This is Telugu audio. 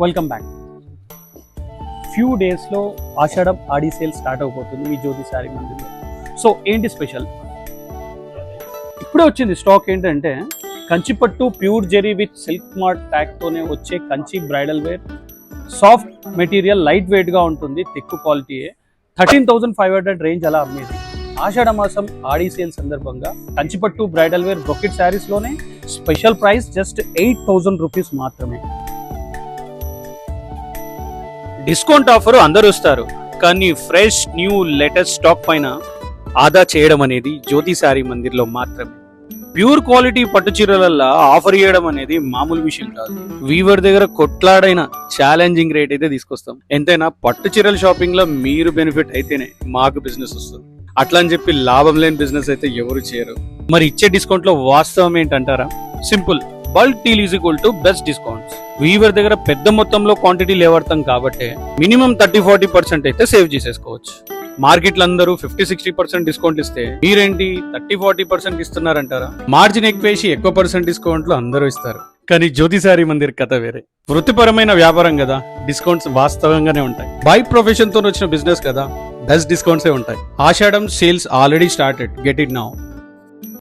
Welcome back. ఫ్యూ డేస్లో ఆషాఢం ఆడి సేల్ స్టార్ట్ అయిపోతుంది మీ జ్యోతి శారీ మందిర్లో. సో ఏంటి స్పెషల్? ఇప్పుడే వచ్చింది స్టాక్. ఏంటంటే Kanchipattu pure zari with silk mark ట్యాగ్తోనే వచ్చే Kanchi bridal wear. Soft material, light వెయిట్గా ఉంటుంది, తిక్కు క్వాలిటీయే. 13,500 రేంజ్ అలా అమ్మేది. ఆషాఢ మాసం ఆడి సేల్ సందర్భంగా కంచిపట్టు బ్రైడల్ వేర్ బ్రొకెట్ శారీస్లోనే స్పెషల్ ప్రైస్ జస్ట్ 8,000 రూపీస్ మాత్రమే. డిస్కౌంట్ ఆఫర్ అందరూ ఇస్తారు, కానీ ఫ్రెష్ న్యూ లేటెస్ట్ స్టాక్ పైన ఆదా చేయడం అనేది జ్యోతి శారీ మందిర్లో మాత్రమే. ప్యూర్ క్వాలిటీ పట్టు చీరలల్లో ఆఫర్ చేయడం అనేది మామూలు విషయం కాదు. వీవర్ దగ్గర కొట్లాడైన ఛాలెంజింగ్ రేట్ అయితే తీసుకొస్తాం. ఎంతైనా పట్టు చీరల షాపింగ్ లో మీరు బెనిఫిట్ అయితేనే మాకు బిజినెస్ వస్తుంది. అట్లా అని చెప్పి లాభం లేని బిజినెస్ అయితే ఎవరు చేయరు. మరి ఇచ్చే డిస్కౌంట్ లో వాస్తవం ఏంటంటారా? Simple, bulk deal is equal to best discounts. Weaver దగ్గర పెద్ద మొత్తంలో క్వాంటిటీ లేవడతాం కాబట్టి మినిమం 30-40% అయితే సేవ్ చేసేసుకోవచ్చు. మార్కెట్లో అందరూ 50-60% డిస్కౌంట్ ఇస్తే మీరేంటి 30-40% ఇస్తున్నారంటారా? మార్జిన్ ఎక్కువేసి ఎక్కువ పర్సెంట్ డిస్కౌంట్లు అందరూ ఇస్తారు, కానీ జ్యోతి శారీ మందిర్ కథ వేరే. వృత్తిపరమైన వ్యాపారం కదా, డిస్కౌంట్స్ వాస్తవంగానే ఉంటాయి. బై ప్రొఫెషన్ తో వచ్చిన బిజినెస్ కదా, బెస్ట్ డిస్కౌంట్సే ఉంటాయి. Ashadam sales already started, get it now.